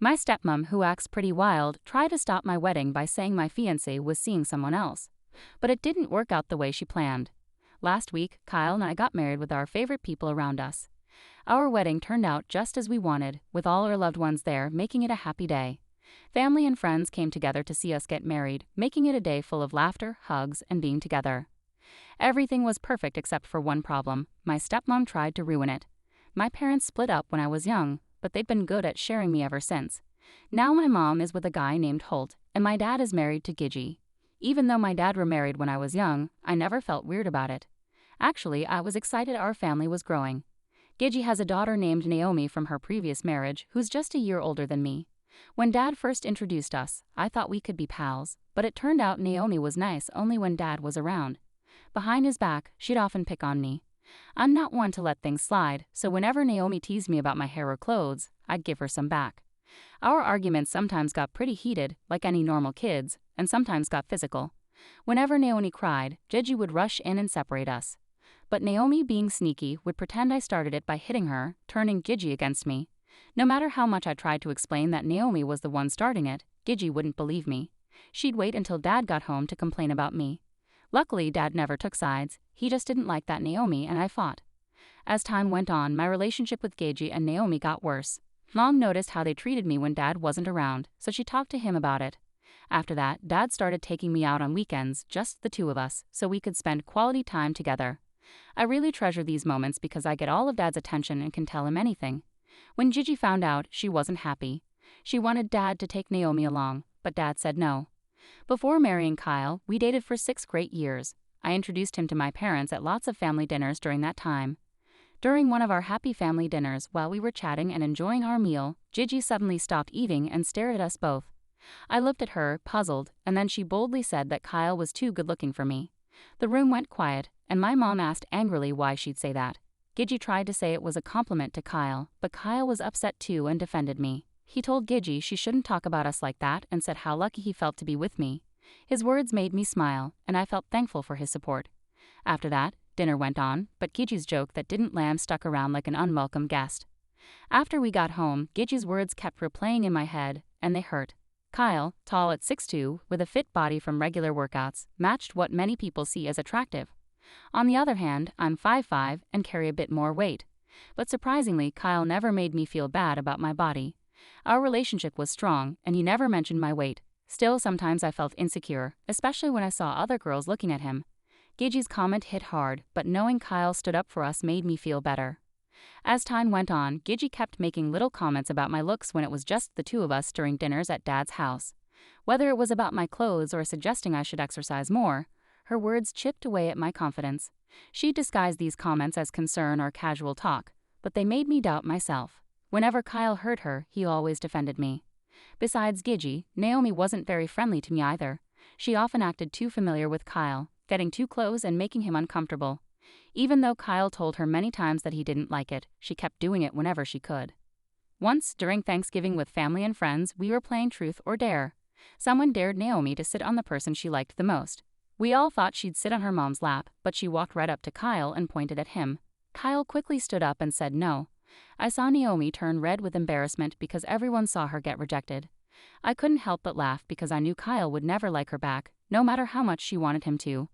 My stepmom, who acts pretty wild, tried to stop my wedding by saying my fiancé was seeing someone else. But it didn't work out the way she planned. Last week, Kyle and I got married with our favorite people around us. Our wedding turned out just as we wanted, with all our loved ones there, making it a happy day. Family and friends came together to see us get married, making it a day full of laughter, hugs, and being together. Everything was perfect except for one problem: my stepmom tried to ruin it. My parents split up when I was young, but they've been good at sharing me ever since. Now my mom is with a guy named Holt, and my dad is married to Gigi. Even though my dad remarried when I was young, I never felt weird about it. Actually, I was excited our family was growing. Gigi has a daughter named Naomi from her previous marriage, who's just a year older than me. When Dad first introduced us, I thought we could be pals, but it turned out Naomi was nice only when Dad was around. Behind his back, she'd often pick on me. I'm not one to let things slide, so whenever Naomi teased me about my hair or clothes, I'd give her some back. Our arguments sometimes got pretty heated, like any normal kids, and sometimes got physical. Whenever Naomi cried, Gigi would rush in and separate us. But Naomi, being sneaky, would pretend I started it by hitting her, turning Gigi against me. No matter how much I tried to explain that Naomi was the one starting it, Gigi wouldn't believe me. She'd wait until Dad got home to complain about me. Luckily, Dad never took sides. He just didn't like that Naomi and I fought. As time went on, my relationship with Gigi and Naomi got worse. Mom noticed how they treated me when Dad wasn't around, so she talked to him about it. After that, Dad started taking me out on weekends, just the two of us, so we could spend quality time together. I really treasure these moments because I get all of Dad's attention and can tell him anything. When Gigi found out, she wasn't happy. She wanted Dad to take Naomi along, but Dad said no. Before marrying Kyle, we dated for 6 great years. I introduced him to my parents at lots of family dinners during that time. During one of our happy family dinners, while we were chatting and enjoying our meal, Gigi suddenly stopped eating and stared at us both. I looked at her, puzzled, and then she boldly said that Kyle was too good-looking for me. The room went quiet, and my mom asked angrily why she'd say that. Gigi tried to say it was a compliment to Kyle, but Kyle was upset too and defended me. He told Gigi she shouldn't talk about us like that and said how lucky he felt to be with me. His words made me smile, and I felt thankful for his support. After that, dinner went on, but Gigi's joke that didn't land stuck around like an unwelcome guest. After we got home, Gigi's words kept replaying in my head, and they hurt. Kyle, tall at 6'2", with a fit body from regular workouts, matched what many people see as attractive. On the other hand, I'm 5'5" and carry a bit more weight. But surprisingly, Kyle never made me feel bad about my body. Our relationship was strong, and he never mentioned my weight. Still, sometimes I felt insecure, especially when I saw other girls looking at him. Gigi's comment hit hard, but knowing Kyle stood up for us made me feel better. As time went on, Gigi kept making little comments about my looks when it was just the two of us during dinners at Dad's house. Whether it was about my clothes or suggesting I should exercise more, her words chipped away at my confidence. She disguised these comments as concern or casual talk, but they made me doubt myself. Whenever Kyle hurt her, he always defended me. Besides Gigi, Naomi wasn't very friendly to me either. She often acted too familiar with Kyle, getting too close and making him uncomfortable. Even though Kyle told her many times that he didn't like it, she kept doing it whenever she could. Once, during Thanksgiving with family and friends, we were playing Truth or Dare. Someone dared Naomi to sit on the person she liked the most. We all thought she'd sit on her mom's lap, but she walked right up to Kyle and pointed at him. Kyle quickly stood up and said no. I saw Naomi turn red with embarrassment because everyone saw her get rejected. I couldn't help but laugh because I knew Kyle would never like her back, no matter how much she wanted him to.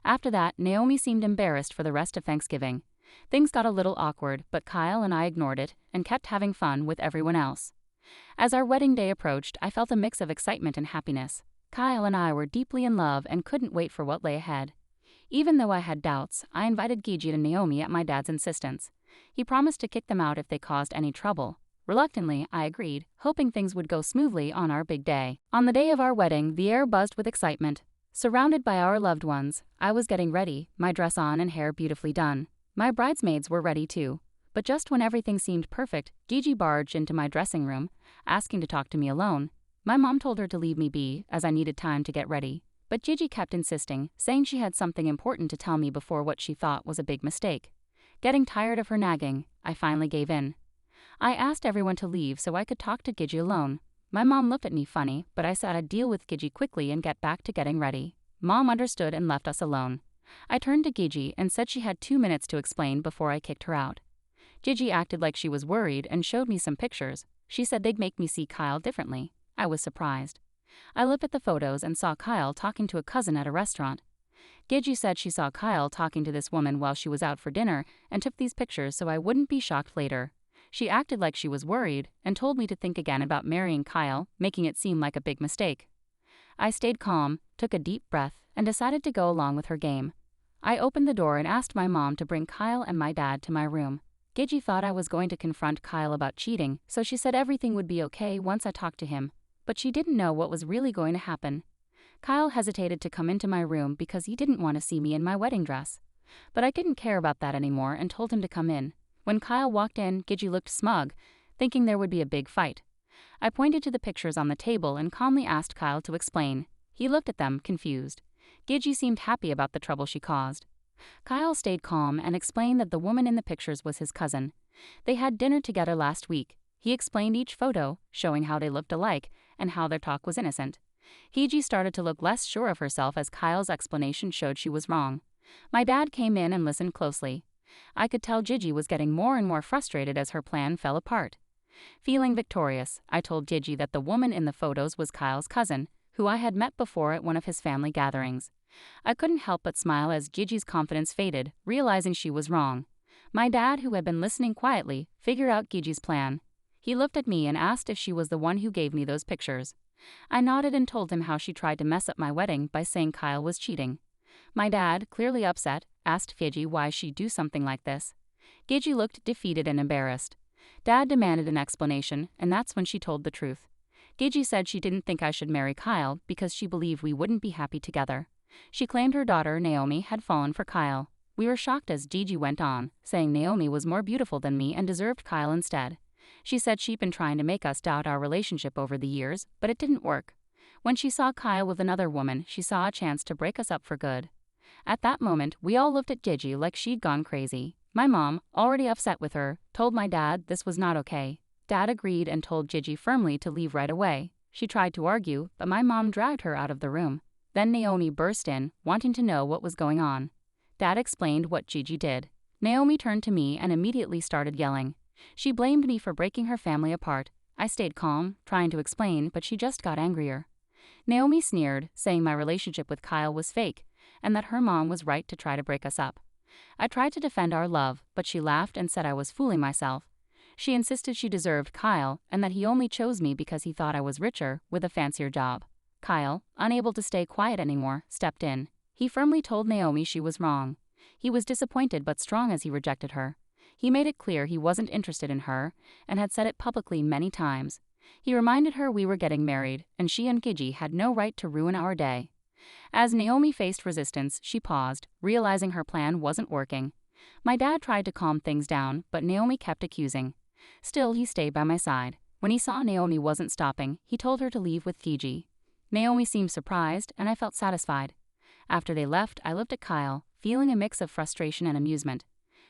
After that, Naomi seemed embarrassed for the rest of Thanksgiving. Things got a little awkward, but Kyle and I ignored it and kept having fun with everyone else. As our wedding day approached, I felt a mix of excitement and happiness. Kyle and I were deeply in love and couldn't wait for what lay ahead. Even though I had doubts, I invited Gigi and Naomi at my dad's insistence. He promised to kick them out if they caused any trouble. Reluctantly, I agreed, hoping things would go smoothly on our big day. On the day of our wedding, the air buzzed with excitement. Surrounded by our loved ones, I was getting ready, my dress on and hair beautifully done. My bridesmaids were ready too. But just when everything seemed perfect, Gigi barged into my dressing room, asking to talk to me alone. My mom told her to leave me be, as I needed time to get ready. But Gigi kept insisting, saying she had something important to tell me before what she thought was a big mistake. Getting tired of her nagging, I finally gave in. I asked everyone to leave so I could talk to Gigi alone. My mom looked at me funny, but I said I'd deal with Gigi quickly and get back to getting ready. Mom understood and left us alone. I turned to Gigi and said she had 2 minutes to explain before I kicked her out. Gigi acted like she was worried and showed me some pictures. She said they'd make me see Kyle differently. I was surprised. I looked at the photos and saw Kyle talking to a cousin at a restaurant. Gigi said she saw Kyle talking to this woman while she was out for dinner and took these pictures so I wouldn't be shocked later. She acted like she was worried and told me to think again about marrying Kyle, making it seem like a big mistake. I stayed calm, took a deep breath, and decided to go along with her game. I opened the door and asked my mom to bring Kyle and my dad to my room. Gigi thought I was going to confront Kyle about cheating, so she said everything would be okay once I talked to him, but she didn't know what was really going to happen. Kyle hesitated to come into my room because he didn't want to see me in my wedding dress. But I didn't care about that anymore and told him to come in. When Kyle walked in, Gigi looked smug, thinking there would be a big fight. I pointed to the pictures on the table and calmly asked Kyle to explain. He looked at them, confused. Gigi seemed happy about the trouble she caused. Kyle stayed calm and explained that the woman in the pictures was his cousin. They had dinner together last week. He explained each photo, showing how they looked alike and how their talk was innocent. Gigi started to look less sure of herself as Kyle's explanation showed she was wrong. My dad came in and listened closely. I could tell Gigi was getting more and more frustrated as her plan fell apart. Feeling victorious, I told Gigi that the woman in the photos was Kyle's cousin, who I had met before at one of his family gatherings. I couldn't help but smile as Gigi's confidence faded, realizing she was wrong. My dad, who had been listening quietly, figured out Gigi's plan. He looked at me and asked if she was the one who gave me those pictures. I nodded and told him how she tried to mess up my wedding by saying Kyle was cheating. My dad, clearly upset, asked Gigi why she'd do something like this. Gigi looked defeated and embarrassed. Dad demanded an explanation, and that's when she told the truth. Gigi said she didn't think I should marry Kyle because she believed we wouldn't be happy together. She claimed her daughter, Naomi, had fallen for Kyle. We were shocked as Gigi went on, saying Naomi was more beautiful than me and deserved Kyle instead. She said she'd been trying to make us doubt our relationship over the years, but it didn't work. When she saw Kyle with another woman, she saw a chance to break us up for good. At that moment, we all looked at Gigi like she'd gone crazy. My mom, already upset with her, told my dad this was not okay. Dad agreed and told Gigi firmly to leave right away. She tried to argue, but my mom dragged her out of the room. Then Naomi burst in, wanting to know what was going on. Dad explained what Gigi did. Naomi turned to me and immediately started yelling. She blamed me for breaking her family apart. I stayed calm, trying to explain, but she just got angrier. Naomi sneered, saying my relationship with Kyle was fake, and that her mom was right to try to break us up. I tried to defend our love, but she laughed and said I was fooling myself. She insisted she deserved Kyle, and that he only chose me because he thought I was richer, with a fancier job. Kyle, unable to stay quiet anymore, stepped in. He firmly told Naomi she was wrong. He was disappointed but strong as he rejected her. He made it clear he wasn't interested in her, and had said it publicly many times. He reminded her we were getting married, and she and Gigi had no right to ruin our day. As Naomi faced resistance, she paused, realizing her plan wasn't working. My dad tried to calm things down, but Naomi kept accusing. Still, he stayed by my side. When he saw Naomi wasn't stopping, he told her to leave with Gigi. Naomi seemed surprised, and I felt satisfied. After they left, I looked at Kyle, feeling a mix of frustration and amusement.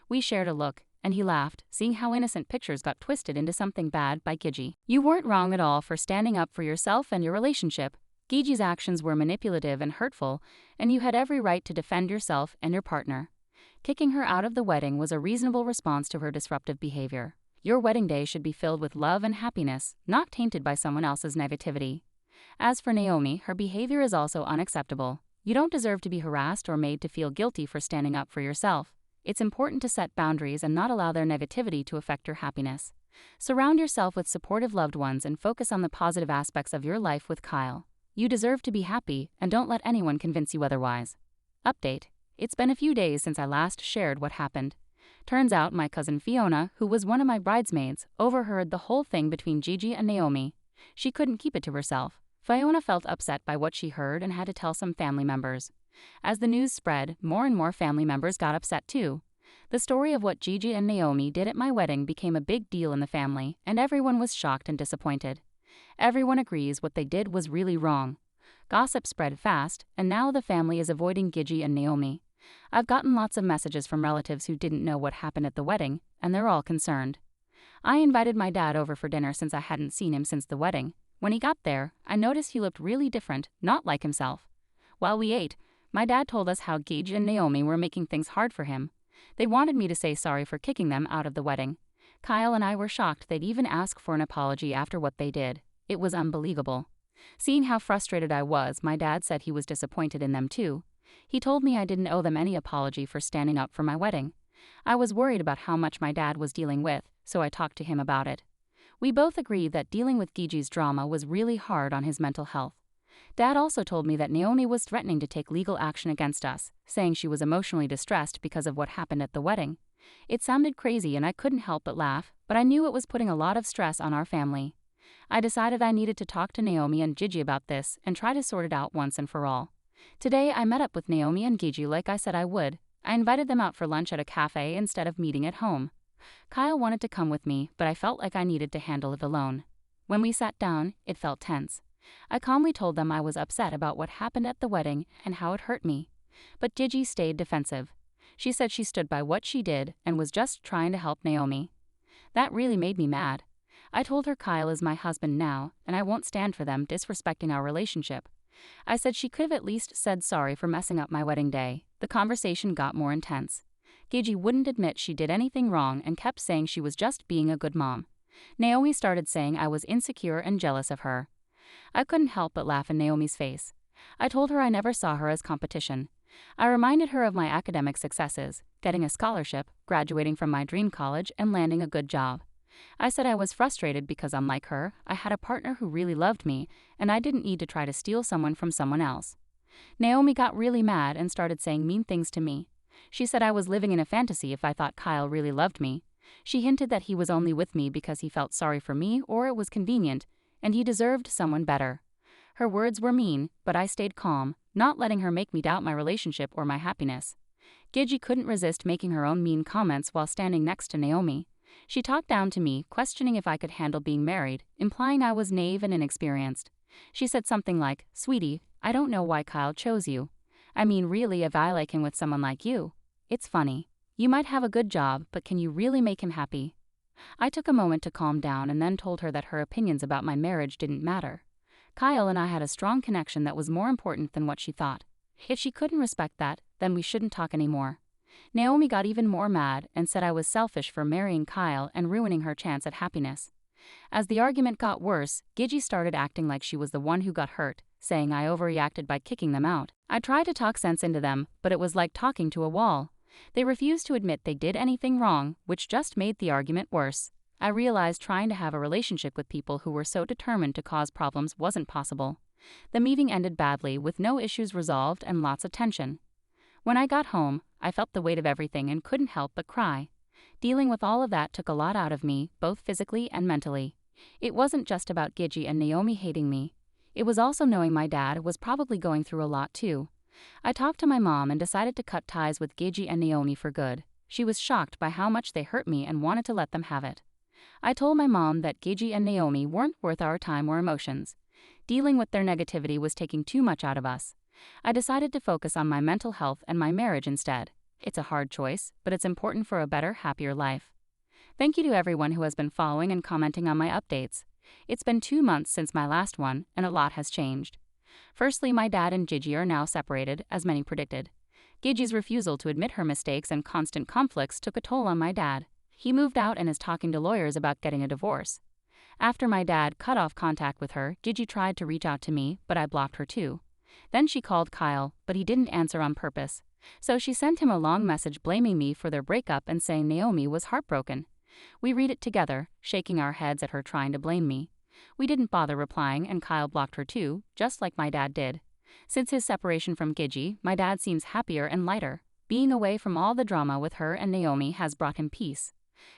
We shared a look, and he laughed, seeing how innocent pictures got twisted into something bad by Gigi. You weren't wrong at all for standing up for yourself and your relationship. Gigi's actions were manipulative and hurtful, and you had every right to defend yourself and your partner. Kicking her out of the wedding was a reasonable response to her disruptive behavior. Your wedding day should be filled with love and happiness, not tainted by someone else's negativity. As for Naomi, her behavior is also unacceptable. You don't deserve to be harassed or made to feel guilty for standing up for yourself. It's important to set boundaries and not allow their negativity to affect your happiness. Surround yourself with supportive loved ones and focus on the positive aspects of your life with Kyle. You deserve to be happy, and don't let anyone convince you otherwise. Update. It's been a few days since I last shared what happened. Turns out my cousin Fiona, who was one of my bridesmaids, overheard the whole thing between Gigi and Naomi. She couldn't keep it to herself. Fiona felt upset by what she heard and had to tell some family members. As the news spread, more and more family members got upset too. The story of what Gigi and Naomi did at my wedding became a big deal in the family, and everyone was shocked and disappointed. Everyone agrees what they did was really wrong. Gossip spread fast, and now the family is avoiding Gigi and Naomi. I've gotten lots of messages from relatives who didn't know what happened at the wedding, and they're all concerned. I invited my dad over for dinner since I hadn't seen him since the wedding. When he got there, I noticed he looked really different, not like himself. While we ate, my dad told us how Gigi and Naomi were making things hard for him. They wanted me to say sorry for kicking them out of the wedding. Kyle and I were shocked they'd even ask for an apology after what they did. It was unbelievable. Seeing how frustrated I was, my dad said he was disappointed in them too. He told me I didn't owe them any apology for standing up for my wedding. I was worried about how much my dad was dealing with, so I talked to him about it. We both agreed that dealing with Gigi's drama was really hard on his mental health. Dad also told me that Naomi was threatening to take legal action against us, saying she was emotionally distressed because of what happened at the wedding. It sounded crazy and I couldn't help but laugh, but I knew it was putting a lot of stress on our family. I decided I needed to talk to Naomi and Gigi about this and try to sort it out once and for all. Today I met up with Naomi and Gigi like I said I would. I invited them out for lunch at a cafe instead of meeting at home. Kyle wanted to come with me, but I felt like I needed to handle it alone. When we sat down, it felt tense. I calmly told them I was upset about what happened at the wedding and how it hurt me. But Gigi stayed defensive. She said she stood by what she did and was just trying to help Naomi. That really made me mad. I told her Kyle is my husband now, and I won't stand for them disrespecting our relationship. I said she could have at least said sorry for messing up my wedding day. The conversation got more intense. Gigi wouldn't admit she did anything wrong and kept saying she was just being a good mom. Naomi started saying I was insecure and jealous of her. I couldn't help but laugh in Naomi's face. I told her I never saw her as competition. I reminded her of my academic successes, getting a scholarship, graduating from my dream college, and landing a good job. I said I was frustrated because unlike her, I had a partner who really loved me, and I didn't need to try to steal someone from someone else. Naomi got really mad and started saying mean things to me. She said I was living in a fantasy if I thought Kyle really loved me. She hinted that he was only with me because he felt sorry for me or it was convenient, and he deserved someone better. Her words were mean, but I stayed calm, not letting her make me doubt my relationship or my happiness. Gigi couldn't resist making her own mean comments while standing next to Naomi. She talked down to me, questioning if I could handle being married, implying I was naive and inexperienced. She said something like, "Sweetie, I don't know why Kyle chose you. I mean, really, if I like him with someone like you. It's funny. You might have a good job, but can you really make him happy?" I took a moment to calm down and then told her that her opinions about my marriage didn't matter. Kyle and I had a strong connection that was more important than what she thought. If she couldn't respect that, then we shouldn't talk anymore. Naomi got even more mad and said I was selfish for marrying Kyle and ruining her chance at happiness. As the argument got worse, Gigi started acting like she was the one who got hurt, saying I overreacted by kicking them out. I tried to talk sense into them, but it was like talking to a wall. They refused to admit they did anything wrong, which just made the argument worse. I realized trying to have a relationship with people who were so determined to cause problems wasn't possible. The meeting ended badly, with no issues resolved and lots of tension. When I got home, I felt the weight of everything and couldn't help but cry. Dealing with all of that took a lot out of me, both physically and mentally. It wasn't just about Gigi and Naomi hating me. It was also knowing my dad was probably going through a lot too. I talked to my mom and decided to cut ties with Gigi and Naomi for good. She was shocked by how much they hurt me and wanted to let them have it. I told my mom that Gigi and Naomi weren't worth our time or emotions. Dealing with their negativity was taking too much out of us. I decided to focus on my mental health and my marriage instead. It's a hard choice, but it's important for a better, happier life. Thank you to everyone who has been following and commenting on my updates. It's been 2 months since my last one, and a lot has changed. Firstly, my dad and Gigi are now separated, as many predicted. Gigi's refusal to admit her mistakes and constant conflicts took a toll on my dad. He moved out and is talking to lawyers about getting a divorce. After my dad cut off contact with her, Gigi tried to reach out to me, but I blocked her too. Then she called Kyle, but he didn't answer on purpose. So she sent him a long message blaming me for their breakup and saying Naomi was heartbroken. We read it together, shaking our heads at her trying to blame me. We didn't bother replying and Kyle blocked her too, just like my dad did. Since his separation from Gigi, my dad seems happier and lighter. Being away from all the drama with her and Naomi has brought him peace.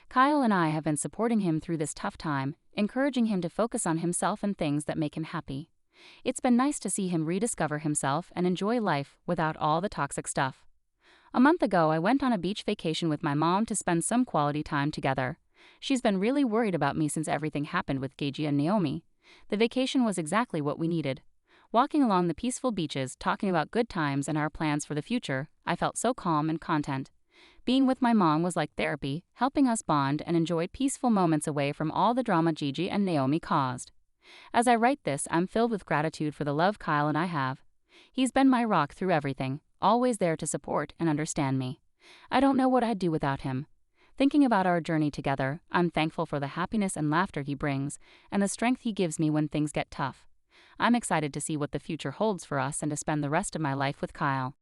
Kyle and I have been supporting him through this tough time, encouraging him to focus on himself and things that make him happy. It's been nice to see him rediscover himself and enjoy life without all the toxic stuff. A month ago, I went on a beach vacation with my mom to spend some quality time together. She's been really worried about me since everything happened with Gigi and Naomi. The vacation was exactly what we needed. Walking along the peaceful beaches, talking about good times and our plans for the future, I felt so calm and content. Being with my mom was like therapy, helping us bond and enjoy peaceful moments away from all the drama Gigi and Naomi caused. As I write this, I'm filled with gratitude for the love Kyle and I have. He's been my rock through everything, always there to support and understand me. I don't know what I'd do without him. Thinking about our journey together, I'm thankful for the happiness and laughter he brings, and the strength he gives me when things get tough. I'm excited to see what the future holds for us and to spend the rest of my life with Kyle.